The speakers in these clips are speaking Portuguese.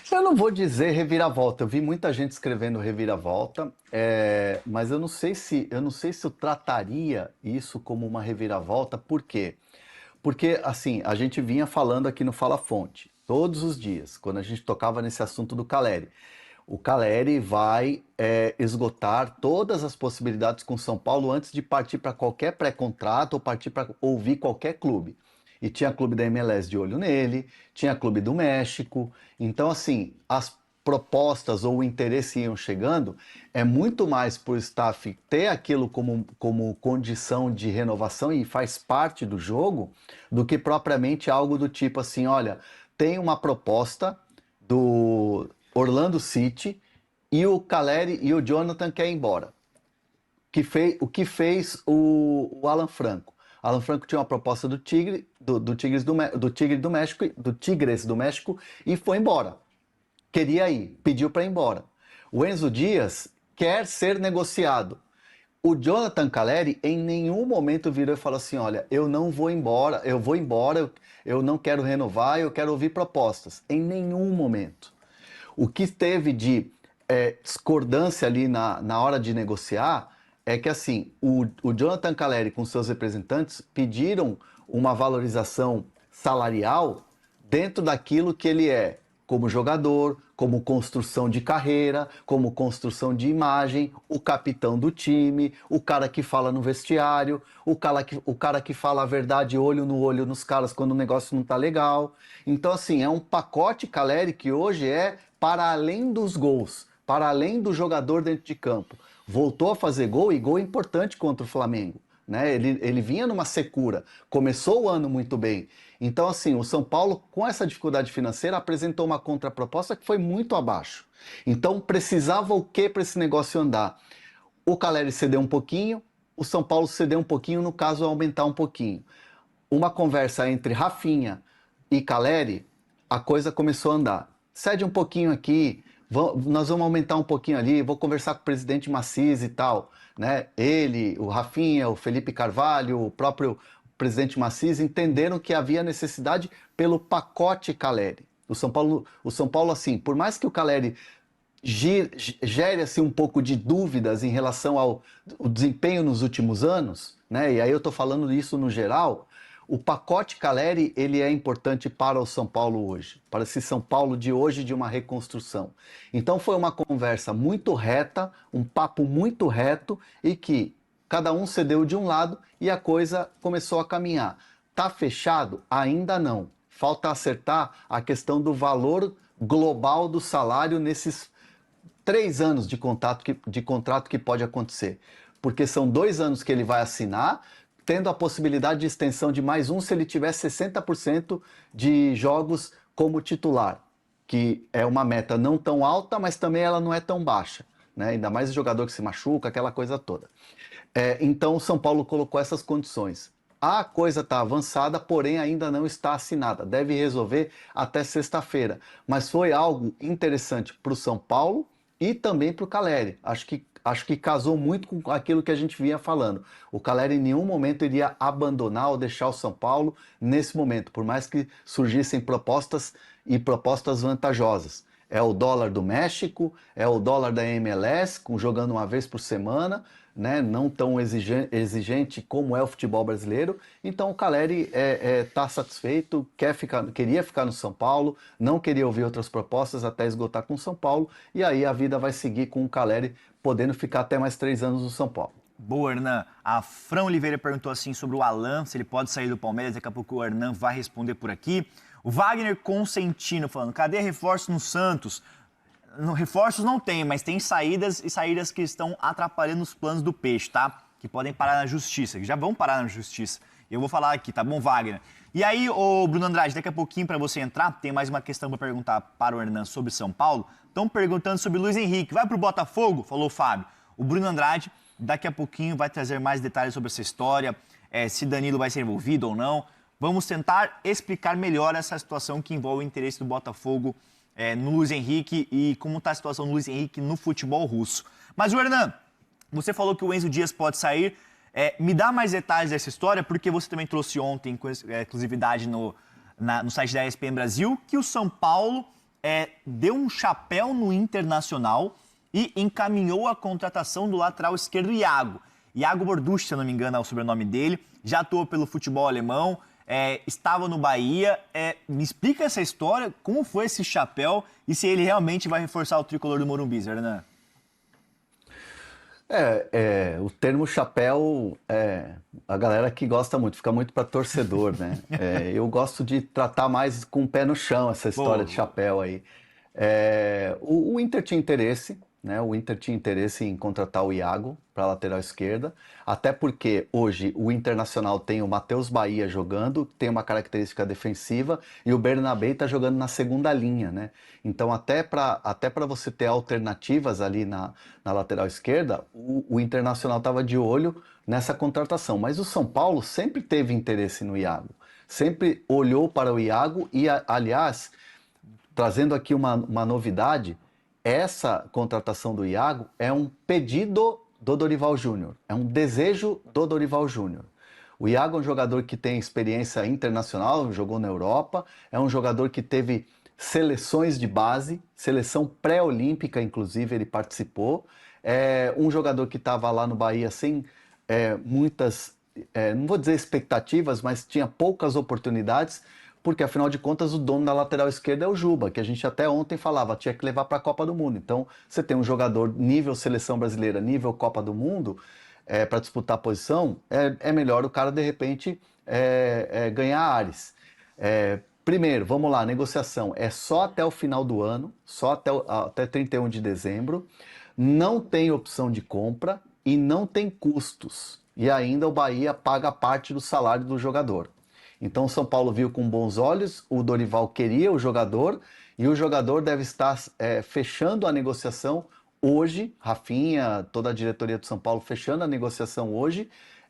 Eu não vou dizer reviravolta. Eu vi muita gente escrevendo reviravolta, mas eu não sei se eu trataria isso como uma reviravolta. Por quê? Porque assim, a gente vinha falando aqui no Fala Fonte todos os dias, quando a gente tocava nesse assunto do Caleri. O Caleri vai esgotar todas as possibilidades com São Paulo antes de partir para qualquer pré-contrato ou partir para ouvir qualquer clube. E tinha clube da MLS de olho nele, tinha clube do México. Então, assim, as propostas ou o interesse iam chegando, é muito mais por staff ter aquilo como condição de renovação e faz parte do jogo, do que propriamente algo do tipo assim, olha, tem uma proposta do Orlando City e o Caleri e o Jonathan querem ir embora. O que fez o Alan Franco? Alan Franco tinha uma proposta do Tigre, do Tigres do Tigre do México, do Tigres do México e foi embora. Queria ir, pediu para ir embora. O Enzo Dias quer ser negociado. O Jonathan Caleri em nenhum momento virou e falou assim: olha, eu não vou embora, eu vou embora, eu não quero renovar, eu quero ouvir propostas. Em nenhum momento. O que teve de discordância ali na hora de negociar é que assim, o Jonathan Caleri com seus representantes pediram uma valorização salarial dentro daquilo que ele é, como jogador, como construção de carreira, como construção de imagem, o capitão do time, o cara que fala no vestiário, o cara que fala a verdade olho no olho nos caras quando o negócio não tá legal. Então, assim, é um pacote Caleri que hoje é para além dos gols, para além do jogador dentro de campo. Voltou a fazer gol e gol importante contra o Flamengo. Né? Ele vinha numa secura, começou o ano muito bem. Então, assim, o São Paulo, com essa dificuldade financeira, apresentou uma contraproposta que foi muito abaixo. Então, precisava o que para esse negócio andar? O Caleri cedeu um pouquinho, o São Paulo cedeu um pouquinho, no caso, aumentar um pouquinho. Uma conversa entre Rafinha e Caleri, a coisa começou a andar. Cede um pouquinho aqui, nós vamos aumentar um pouquinho ali, vou conversar com o presidente Maciz e tal. Né? Ele, o Rafinha, o Felipe Carvalho, o próprio presidente Maciz entenderam que havia necessidade pelo pacote Caleri. O São Paulo, assim, por mais que o Caleri gere assim, um pouco de dúvidas em relação ao desempenho nos últimos anos, né? E aí eu estou falando isso no geral. O pacote Caleri ele é importante para o São Paulo hoje, para esse São Paulo de hoje de uma reconstrução. Então foi uma conversa muito reta, um papo muito reto e que cada um cedeu de um lado e a coisa começou a caminhar. Tá fechado? Ainda não. Falta acertar a questão do valor global do salário nesses 3 anos de contrato que pode acontecer. Porque são 2 anos que ele vai assinar, tendo a possibilidade de extensão de mais um se ele tiver 60% de jogos como titular, que é uma meta não tão alta, mas também ela não é tão baixa. Né? Ainda mais o jogador que se machuca, aquela coisa toda. Então o São Paulo colocou essas condições. A coisa está avançada, porém ainda não está assinada. Deve resolver até sexta-feira. Mas foi algo interessante para o São Paulo e também para o Caleri. Acho que casou muito com aquilo que a gente vinha falando. O Caleri em nenhum momento iria abandonar ou deixar o São Paulo nesse momento, por mais que surgissem propostas e propostas vantajosas. É o dólar do México, é o dólar da MLS, jogando uma vez por semana, né? Não tão exigente como é o futebol brasileiro. Então o Caleri está satisfeito, queria ficar no São Paulo, não queria ouvir outras propostas até esgotar com o São Paulo, e aí a vida vai seguir com o Caleri podendo ficar até mais 3 anos no São Paulo. Boa, Hernan. A Fran Oliveira perguntou assim sobre o Alan, se ele pode sair do Palmeiras. Daqui a pouco o Hernan vai responder por aqui. O Wagner Consentino falando, cadê reforço no Santos? Reforços não tem, mas tem saídas e saídas que estão atrapalhando os planos do Peixe, tá? Que podem parar na justiça, que já vão parar na justiça. Eu vou falar aqui, tá bom, Wagner? E aí, ô Bruno Andrade, daqui a pouquinho para você entrar, tem mais uma questão para perguntar para o Hernan sobre São Paulo. Estão perguntando sobre Luiz Henrique. Vai pro Botafogo? Falou o Fábio. O Bruno Andrade, daqui a pouquinho, vai trazer mais detalhes sobre essa história, se Danilo vai ser envolvido ou não. Vamos tentar explicar melhor essa situação que envolve o interesse do Botafogo no Luiz Henrique e como está a situação do Luiz Henrique no futebol russo. Mas, Hernan, você falou que o Enzo Dias pode sair. Me dá mais detalhes dessa história, porque você também trouxe ontem, com exclusividade no site da ESPN Brasil, que o São Paulo deu um chapéu no Internacional e encaminhou a contratação do lateral esquerdo Iago. Iago Borducci, se eu não me engano, é o sobrenome dele, já atuou pelo futebol alemão, estava no Bahia. Me explica essa história, como foi esse chapéu e se ele realmente vai reforçar o tricolor do Morumbi, Hernan? O termo chapéu, a galera que gosta muito, fica muito para torcedor, né? Eu gosto de tratar mais com o pé no chão essa história de chapéu aí. O Inter tinha interesse, né? O Inter tinha interesse em contratar o Iago para a lateral esquerda, até porque hoje o Internacional tem o Matheus Bahia jogando, tem uma característica defensiva, e o Bernabé está jogando na segunda linha, né? Então até para você ter alternativas ali na lateral esquerda, o Internacional estava de olho nessa contratação. Mas o São Paulo sempre teve interesse no Iago, sempre olhou para o Iago e, aliás, trazendo aqui uma novidade, essa contratação do Iago é um pedido do Dorival Júnior, é um desejo do Dorival Júnior. O Iago é um jogador que tem experiência internacional, jogou na Europa, é um jogador que teve seleções de base, seleção pré-olímpica, inclusive, ele participou. É um jogador que estava lá no Bahia sem muitas, não vou dizer expectativas, mas tinha poucas oportunidades, porque afinal de contas o dono da lateral esquerda é o Juba, que a gente até ontem falava, tinha que levar para a Copa do Mundo. Então você tem um jogador nível seleção brasileira, nível Copa do Mundo, para disputar a posição, é melhor o cara de repente ganhar ares. Primeiro, vamos lá, negociação é só até o final do ano, só até 31 de dezembro, não tem opção de compra e não tem custos. E ainda o Bahia paga parte do salário do jogador. Então o São Paulo viu com bons olhos, o Dorival queria o jogador e o jogador deve estar fechando a negociação hoje. Rafinha, toda a diretoria do São Paulo fechando a negociação hoje.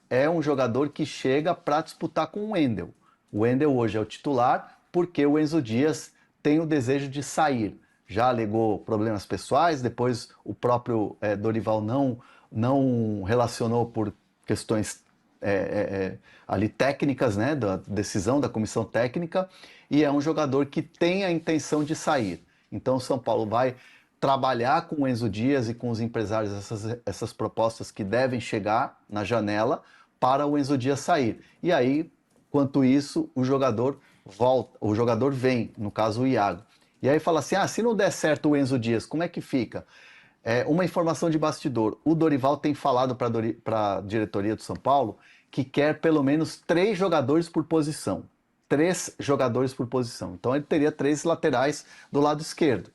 É um jogador que chega para disputar com o Wendel. O Wendel hoje é o titular porque o Enzo Dias tem o desejo de sair. Já alegou problemas pessoais, depois o próprio Dorival não relacionou por questões ali técnicas, né, da decisão da comissão técnica, e é um jogador que tem a intenção de sair. Então o São Paulo vai trabalhar com o Enzo Dias e com os empresários essas propostas que devem chegar na janela para o Enzo Dias sair. E aí, quanto isso, o jogador volta, o jogador vem, no caso o Iago. E aí fala assim, se não der certo o Enzo Dias, como é que fica? Uma informação de bastidor, o Dorival tem falado para a diretoria do São Paulo que quer pelo menos 3 jogadores por posição. 3 jogadores por posição. Então ele teria 3 laterais do lado esquerdo.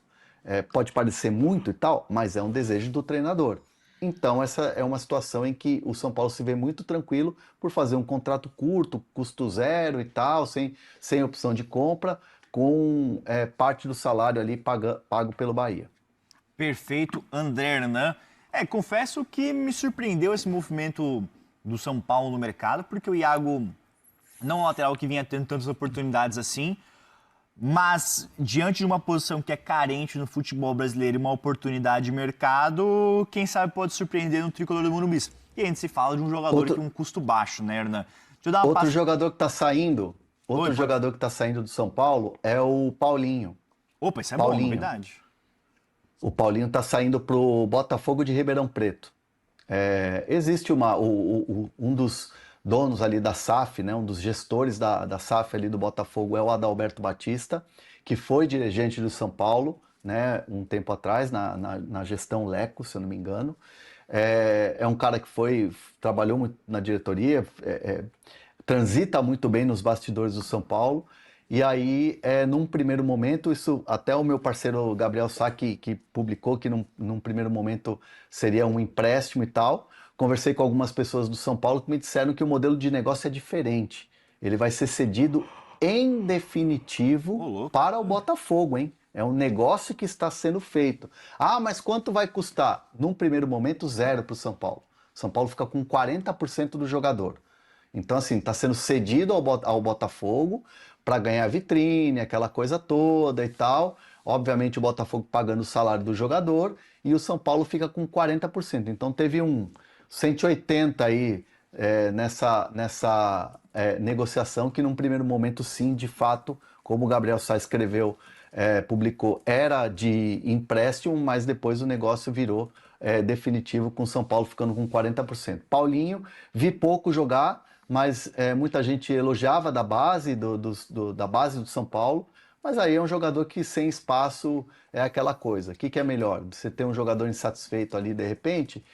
Pode parecer muito e tal, mas é um desejo do treinador. Então essa é uma situação em que o São Paulo se vê muito tranquilo por fazer um contrato curto, custo zero e tal, sem opção de compra, com parte do salário ali pago pelo Bahia. Perfeito, André Hernan. Confesso que me surpreendeu esse movimento do São Paulo no mercado, porque o Iago não é um lateral que vinha tendo tantas oportunidades assim, mas diante de uma posição que é carente no futebol brasileiro e uma oportunidade de mercado, quem sabe pode surpreender no tricolor do Morumbi. E a gente se fala de um jogador que tem um custo baixo, né, Hernan? Outro jogador que está saindo, jogador que está saindo do São Paulo é o Paulinho. Opa, isso é bom, novidade. O Paulinho está saindo para o Botafogo de Ribeirão Preto. Existe um dos donos ali da SAF, né, um dos gestores da SAF ali do Botafogo é o Adalberto Batista, que foi dirigente do São Paulo, né, um tempo atrás, na gestão Leco, se eu não me engano. É um cara que trabalhou muito na diretoria, transita muito bem nos bastidores do São Paulo. E aí, num primeiro momento, isso até o meu parceiro Gabriel Sá, que publicou que num primeiro momento seria um empréstimo e tal. Conversei com algumas pessoas do São Paulo que me disseram que o modelo de negócio é diferente. Ele vai ser cedido em definitivo para o Botafogo, hein? É um negócio que está sendo feito. Mas quanto vai custar? Num primeiro momento, 0 para o São Paulo. São Paulo fica com 40% do jogador. Então, assim, está sendo cedido ao Botafogo para ganhar vitrine, aquela coisa toda e tal. Obviamente, o Botafogo pagando o salário do jogador e o São Paulo fica com 40%. Então, teve um 180 aí nessa negociação que, num primeiro momento, sim, de fato, como o Gabriel Sá escreveu publicou era de empréstimo, mas depois o negócio virou definitivo, com o São Paulo ficando com 40%. Paulinho, vi pouco jogar, mas muita gente elogiava da base da base do São Paulo, mas aí é um jogador que sem espaço é aquela coisa. O que é melhor? Você ter um jogador insatisfeito ali de repente,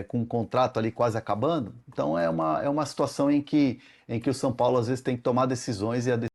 com um contrato ali quase acabando? Então é uma situação em que o São Paulo às vezes tem que tomar decisões e a